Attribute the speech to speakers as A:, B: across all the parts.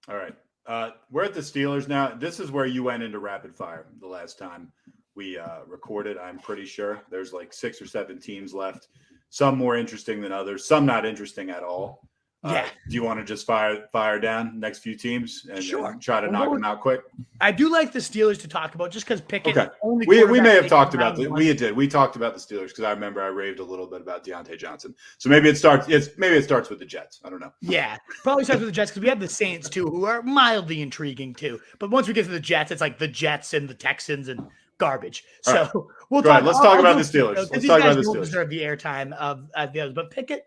A: All right. We're at the Steelers now. This is where you went into rapid fire the last time we recorded. I'm pretty sure there's like 6 or 7 teams left. Some more interesting than others. Some not interesting at all.
B: Yeah.
A: Do you want to just fire down next few teams and try to knock them out quick?
B: I do like the Steelers to talk about just because Pickett.
A: Okay. We may have talked about the we talked about the Steelers because I remember I raved a little bit about Diontae Johnson. So maybe it starts with the Jets. I don't know.
B: Yeah, probably starts with the Jets because we have the Saints too, who are mildly intriguing too. But once we get to the Jets, it's like the Jets and the Texans and garbage. So
A: right.
B: we'll talk.
A: Let's talk about the Steelers.
B: Let's talk about the Steelers. Deserve the airtime of the others, but Pickett,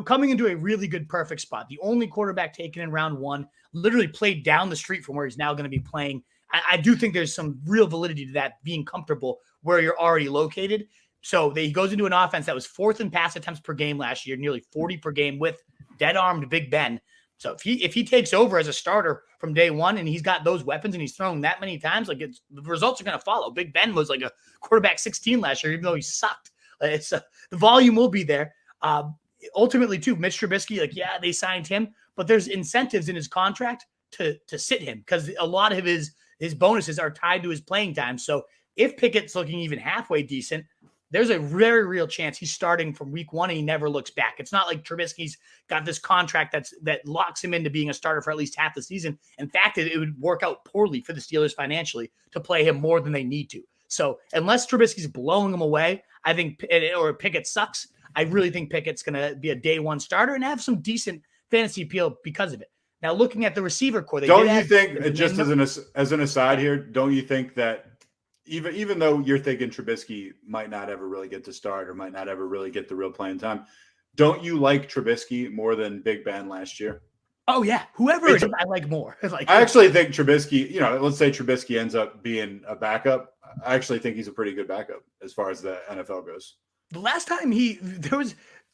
B: coming into a really good, perfect spot. The only quarterback taken in round 1, literally played down the street from where he's now going to be playing. I do think there's some real validity to that, being comfortable where you're already located. So he goes into an offense that was 4th in pass attempts per game last year, nearly 40 per game with dead-armed Big Ben. So if he takes over as a starter from day one and he's got those weapons and he's throwing that many times, the results are going to follow. Big Ben was like a quarterback 16 last year, even though he sucked. The volume will be there. Ultimately, too, Mitch Trubisky, they signed him, but there's incentives in his contract to sit him because a lot of his bonuses are tied to his playing time. So if Pickett's looking even halfway decent, there's a very real chance he's starting from week 1 and he never looks back. It's not like Trubisky's got this contract that locks him into being a starter for at least half the season. In fact, it would work out poorly for the Steelers financially to play him more than they need to. So unless Trubisky's blowing him away, I think, or Pickett sucks, I really think Pickett's going to be a day 1 starter and have some decent fantasy appeal because of it. Now, looking at the receiver core,
A: don't you think, just as an aside here, don't you think that even though you're thinking Trubisky might not ever really get to start or might not ever really get the real playing time, don't you like Trubisky more than Big Ben last year?
B: Oh, yeah. Whoever it is, I like more.
A: I actually think Trubisky, let's say Trubisky ends up being a backup. I actually think he's a pretty good backup as far as the NFL goes.
B: The last time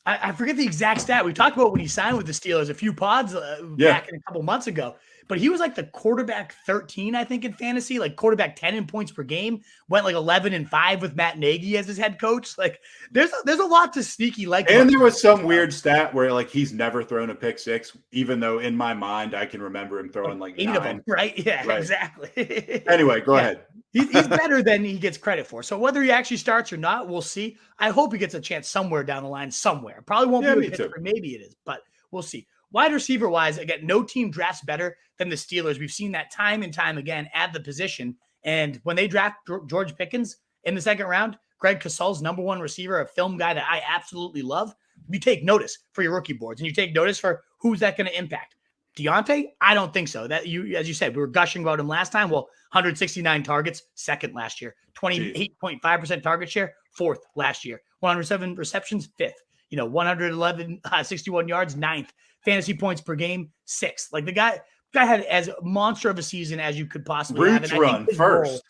B: I forget the exact stat. We talked about when he signed with the Steelers a few pods back in a couple months ago. But he was like the quarterback 13, I think, in fantasy, like quarterback 10 in points per game, went like 11-5 with Matt Nagy as his head coach. Like there's a lot to sneaky like.
A: And there was some weird stat where he's never thrown a pick 6, even though in my mind I can remember him throwing 8
B: 9. Of them, right? Yeah, right. Exactly.
A: Anyway, go ahead.
B: He's better than he gets credit for. So whether he actually starts or not, we'll see. I hope he gets a chance somewhere down the line somewhere. Probably won't be with Pittsburgh. Maybe it is, but we'll see. Wide receiver wise, again, no team drafts better than the Steelers. We've seen that time and time again at the position. And when they draft George Pickens in the 2nd round, Greg Casal's number 1 receiver, a film guy that I absolutely love, you take notice for your rookie boards and you take notice for who's that going to impact. Diontae? I don't think so. That as you said, we were gushing about him last time. Well, 169 targets, 2nd last year. 28.5% target share, 4th last year. 107 receptions, 5th. 111, 61 yards, 9th. Fantasy points per game, 6th. Like the guy had as monster of a season as you could possibly have.
A: Roots run first.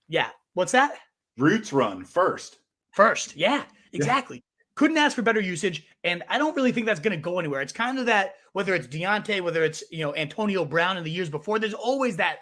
B: Yeah. What's that?
A: Roots run first.
B: First. Yeah, exactly. Yeah. Couldn't ask for better usage. And I don't really think that's going to go anywhere. It's kind of that, whether it's Diontae, whether it's, Antonio Brown in the years before, there's always that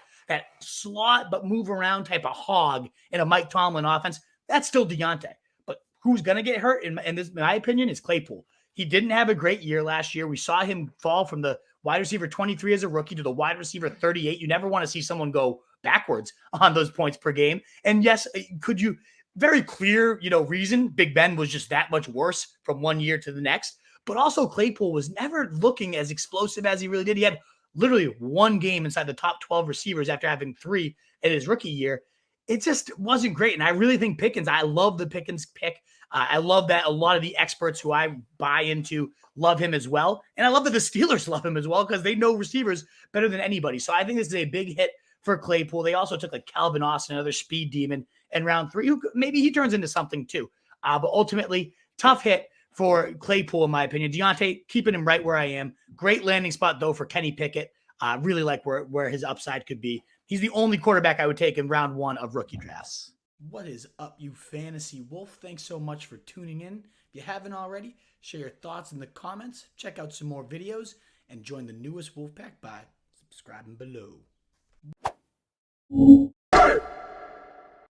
B: slot, but move around type of hog in a Mike Tomlin offense. That's still Diontae. But who's going to get hurt, in my opinion, is Claypool. He didn't have a great year last year. We saw him fall from the wide receiver 23 as a rookie to the wide receiver 38. You never want to see someone go backwards on those points per game. And yes, could you very clear, reason Big Ben was just that much worse from one year to the next. But also Claypool was never looking as explosive as he really did. He had literally 1 game inside the top 12 receivers after having 3 in his rookie year. It just wasn't great. And I really think Pickens, I love the Pickens pick. I love that a lot of the experts who I buy into love him as well. And I love that the Steelers love him as well because they know receivers better than anybody. So I think this is a big hit for Claypool. They also took Calvin Austin, another speed demon, in round 3. Who maybe he turns into something too. But ultimately, tough hit for Claypool, in my opinion. Diontae, keeping him right where I am. Great landing spot, though, for Kenny Pickett. Really like where his upside could be. He's the only quarterback I would take in round 1 of rookie drafts. What is up, you fantasy wolf? Thanks so much for tuning in. If you haven't already, share your thoughts in the comments, check out some more videos, and join the newest Wolfpack by subscribing below.